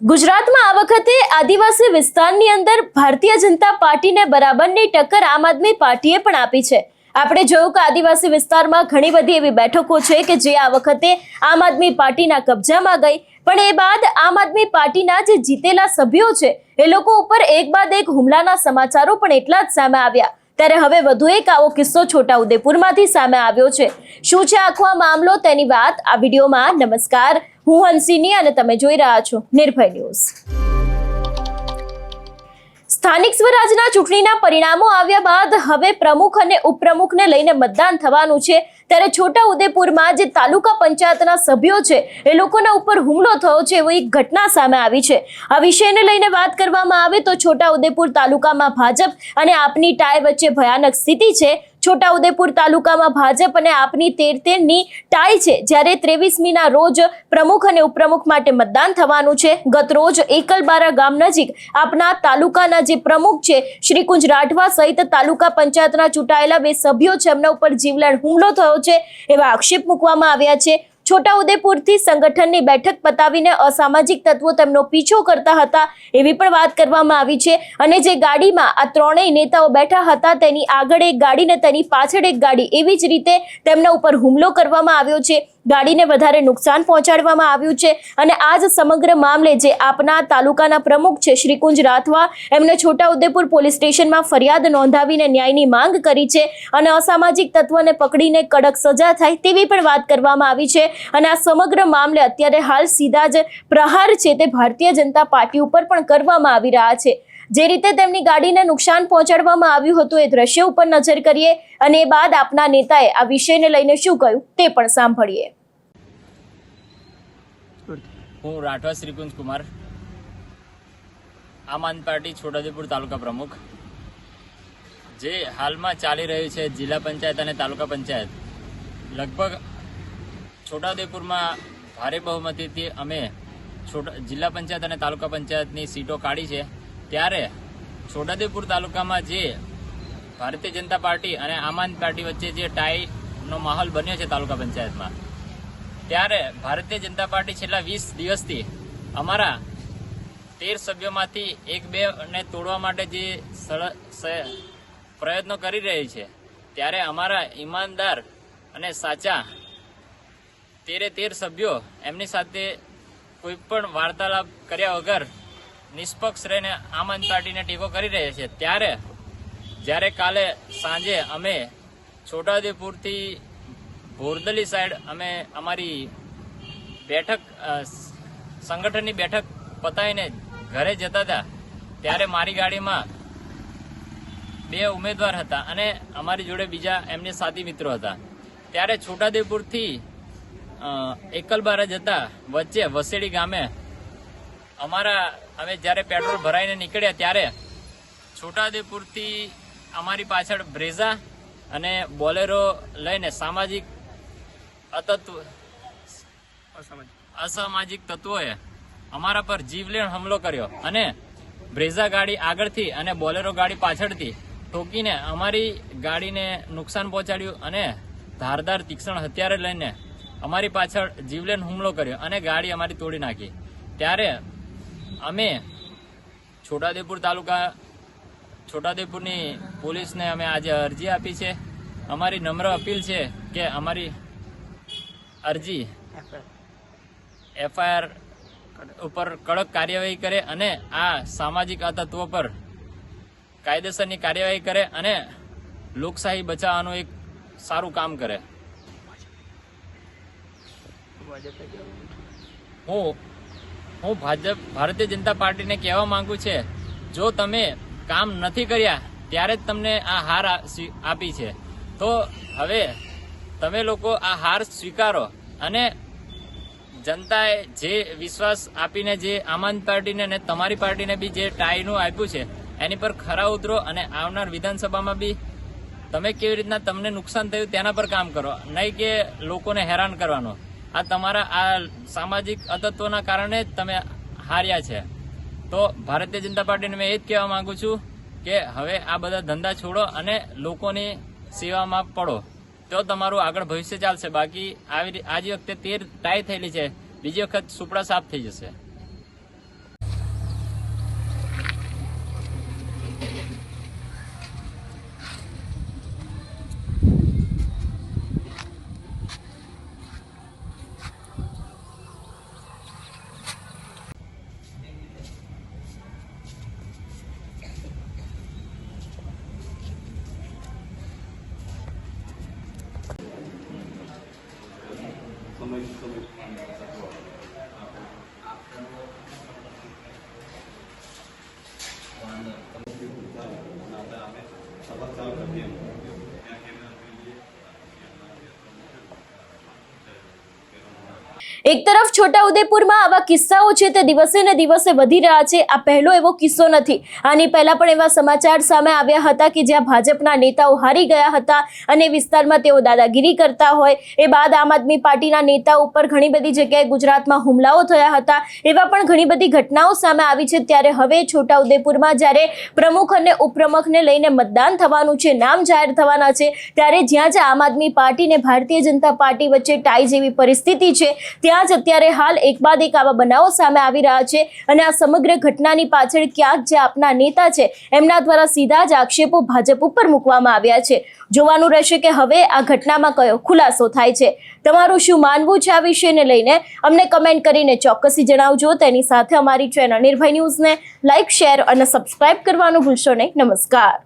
ગુજરાતમાં આ વખતે આદિવાસી વિસ્તારની અંદર ભારતીય જનતા પાર્ટીને બરાબરની ટક્કર આમ આદમી પાર્ટીએ પણ આપી છે। આપણે જોયું કે આદિવાસી વિસ્તારમાં ઘણી બધી એવી બેઠકો છે કે જે આ વખતે આમ આદમી પાર્ટીના કબજામાં ગઈ, પણ એ બાદ આમ આદમી પાર્ટીના જે જીતેલા સભ્યો છે એ લોકો ઉપર એક બાદ એક હુમલાના સમાચારો પણ એટલા જ સામે આવ્યા। ત્યારે હવે વધુ એક આવો કિસ્સો છોટાઉદેપુરમાંથી સામે આવ્યો છે। શું છે આખો આ મામલો, તેની વાત આ વિડીયોમાં। નમસ્કાર, હું હંસિની અને તમે જોઈ રહ્યા છો નિર્ભય ન્યૂઝ। સ્થાનિક સ્વરાજના ચૂંટણીના પરિણામો આવ્યા બાદ હવે પ્રમુખ અને ઉપપ્રમુખને લઈને મતદાન થવાનું છે। ત્યારે છોટાઉદેપુરમાં જે તાલુકા પંચાયતના સભ્યો છે એ લોકોના ઉપર હુમલો થયો છે એવી એક ઘટના સામે આવી છે। આ વિષયને લઈને વાત કરવામાં આવે તો છોટાઉદેપુર તાલુકામાં ભાજપ અને આપની ટાઈ વચ્ચે ભયાનક સ્થિતિ છે। છોટાઉદેપુર તાલુકામાં ભાજપ અને આપની 13-13ની ટાઈ છે, જ્યારે 23મીના રોજ પ્રમુખ અને ઉપપ્રમુખ માટે મતદાન થવાનું છે। ગત રોજ એકલબારા ગામ નજીક આપના તાલુકાના જે પ્રમુખ છે શ્રીકુંજ રાઠવા સહિત તાલુકા પંચાયતના ચૂંટાયેલા 2 સભ્યો છે એમના ઉપર જીવલેણ હુમલો થયો છે એવા આક્ષેપ મૂકવામાં આવ્યા છે। છોટાઉદેપુરથી સંગઠનની બેઠક પતાવીને અસામાજિક તત્વો તેમનો પીછો કરતા હતા એવી પણ વાત કરવામાં આવી છે। અને જે ગાડીમાં આ ત્રણેય નેતાઓ બેઠા હતા તેની આગળ એક ગાડી ને તેની પાછળ એક ગાડી, એવી જ રીતે તેમના ઉપર હુમલો કરવામાં આવ્યો છે। ગાડીને વધારે નુકસાન પહોંચાડવામાં આવ્યું છે અને આ જ સમગ્ર મામલે જે આપના તાલુકાના પ્રમુખ છે શ્રીકુંજ રાઠવા, એમને છોટાઉદેપુર પોલીસ સ્ટેશનમાં ફરિયાદ નોંધાવીને ન્યાયની માંગ કરી છે અને અસામાજિક તત્વોને પકડીને કડક સજા થાય તેવી પણ વાત કરવામાં આવી છે। અને આ સમગ્ર મામલે અત્યારે હાલ સીધા જ પ્રહાર છે તે ભારતીય જનતા પાર્ટી ઉપર પણ કરવામાં આવી રહ્યા છે। જે રીતે તેમની ગાડીને નુકસાન પહોંચાડવામાં આવ્યું હતું એ દ્રશ્ય ઉપર નજર કરીએ અને એ બાદ આપના નેતાએ આ વિષયને લઈને શું કહ્યું તે પણ સાંભળીએ। હું રાઠવા શ્રીકુંજ કુમાર, આમ આદમી પાર્ટી છોટાઉદેપુર તાલુકા પ્રમુખ। જે હાલમાં ચાલી રહ્યું છે જિલ્લા પંચાયત અને તાલુકા પંચાયત, લગભગ છોટાઉદેપુરમાં ભારે બહુમતીથી અમે જિલ્લા પંચાયત અને તાલુકા પંચાયતની સીટો કાઢી છે। ત્યારે છોટાઉદેપુર તાલુકામાં જે ભારતીય જનતા પાર્ટી અને આમ આદમી પાર્ટી વચ્ચે જે ટાઈનો માહોલ બન્યો છે તાલુકા પંચાયતમાં, ત્યારે ભારતીય જનતા પાર્ટી છેલ્લા 20 દિવસથી અમારા 13 સભ્યોમાંથી 1-2ને તોડવા માટે જે પ્રયત્નો કરી રહી છે, ત્યારે અમારા ઈમાનદાર અને સાચા 13 સભ્યો એમની સાથે કોઈ પણ વાર્તાલાપ કર્યા વગર નિષ્પક્ષ રહીને આમ આદમી પાર્ટીને ટેકો કરી રહ્યા છે। ત્યારે જ્યારે કાલે સાંજે અમે છોટાઉદેપુરથી બોરદલી સાઈડ અમે અમારી બેઠક સંગઠનની બેઠક પતાવીને ઘરે જતા હતા, ત્યારે મારી ગાડીમાં 2 ઉમેદવાર હતા અને અમારી જોડે બીજા એમને સાથી મિત્રો હતા। ત્યારે છોટાઉદેપુરથી એકલબારા જતા વચ્ચે વસેડી ગામે અમે જ્યારે પેટ્રોલ ભરાઈને નીકળ્યા, ત્યારે છોટાઉદેપુરથી અમારી પાછળ બ્રેઝા અને બોલેરો લઈને અસામાજિક તત્વોએ અમારા પર જીવલેણ હુમલો કર્યો અને બ્રેઝા ગાડી આગળથી અને બોલેરો ગાડી પાછળથી ઠોકીને અમારી ગાડીને નુકસાન પહોંચાડ્યું અને ધારદાર તીક્ષ્ણ હથિયાર લઈને અમારી પાછળ જીવલેણ હુમલો કર્યો અને ગાડી અમારી તોડી નાખી। ત્યારે અમે છોટાઉદેપુરની પોલીસને અમે આજે અરજી આપી છે। અમારી નમ્ર અપીલ છે કે અમારી અરજી FIR ઉપર કડક કાર્યવાહી કરે અને આ સામાજિક તત્વો પર કાયદેસરની કાર્યવાહી કરે અને લોકશાહી બચાવવાનું એક સારું કામ કરે। હું ભારતીય જનતા પાર્ટીને કહેવા માંગુ છે, જો તમે કામ નથી કર્યા ત્યારે જ તમને આ હાર આપી છે, તો હવે તમે લોકો આ હાર સ્વીકારો અને જનતાએ જે વિશ્વાસ આપીને જે આમ આદમી પાર્ટીને અને તમારી પાર્ટીને બી જે ટાઈનું આપ્યું છે એની પર ખરા ઉતરો અને આવનાર વિધાનસભામાં બી તમે કેવી રીતના તમને નુકસાન થયું તેના પર કામ કરો, નહીં કે લોકોને હેરાન કરવાનો। આ તમારા આ સામાજિક તત્વોના કારણે જ તમે હાર્યા છે। તો ભારતીય જનતા પાર્ટીને મેં એ જ કહેવા માંગુ છું કે હવે આ બધા ધંધા છોડો અને લોકોની સેવામાં પડો, તો તમારું આગળ ભવિષ્ય ચાલશે। બાકી આજે વખતે 13 ટાઈ થયેલી છે, બીજી વખત સુપડા સાફ થઈ જશે। એક તરફ છોટાઉદેપુરમાં આવા કિસ્સાઓ છે તે દિવસે ને દિવસે વધી રહ્યા છે. આ પહેલો એવો કિસ્સો નથી. આની પહેલા પણ એવા સમાચાર સામે આવ્યા હતા કે જ્યાં ભાજપના નેતાઓ હારી ગયા હતા અને વિસ્તારમાં તેઓ દાદાગીરી કરતા હોય. એ બાદ આમ આદમી પાર્ટીના નેતાઓ ઉપર ઘણી બધી જગ્યાએ ગુજરાતમાં હુમલાઓ થયા હતા. એવા પણ ઘણી બધી ઘટનાઓ સામે આવી છે. ત્યારે હવે છોટાઉદેપુરમાં જ્યારે પ્રમુખ અને ઉપપ્રમુખને લઈને મતદાન થવાનું છે, નામ જાહેર થવાના છે, ત્યારે જ્યાં આમ આદમી પાર્ટી અને ભારતીય જનતા પાર્ટી વચ્ચે ટાઈ જેવી પરિસ્થિતિ છે, ત્યાં જ અત્યારે હાલ એક બાદ એક આવા બનાવો સામે આવી રહ્યા છે. અને આ સમગ્ર ઘટનાની પાછળ ક્યાંક જે આપના નેતા છે એમના દ્વારા સીધા જ આક્ષેપો ભાજપ ઉપર મૂકવામાં આવ્યા છે. જોવાનું રહેશે કે હવે આ ઘટનામાં કયો ખુલાસો થાય છે. તમારું શું માનવું છે આ વિષયને લઈને અમને કમેન્ટ કરીને ચોક્કસથી જણાવજો. તેની સાથે અમારી ચેનલ નિર્ભય ન્યૂઝને લાઇક, શેર અને સબસ્ક્રાઇબ કરવાનું ભૂલશો નહીં. નમસ્કાર.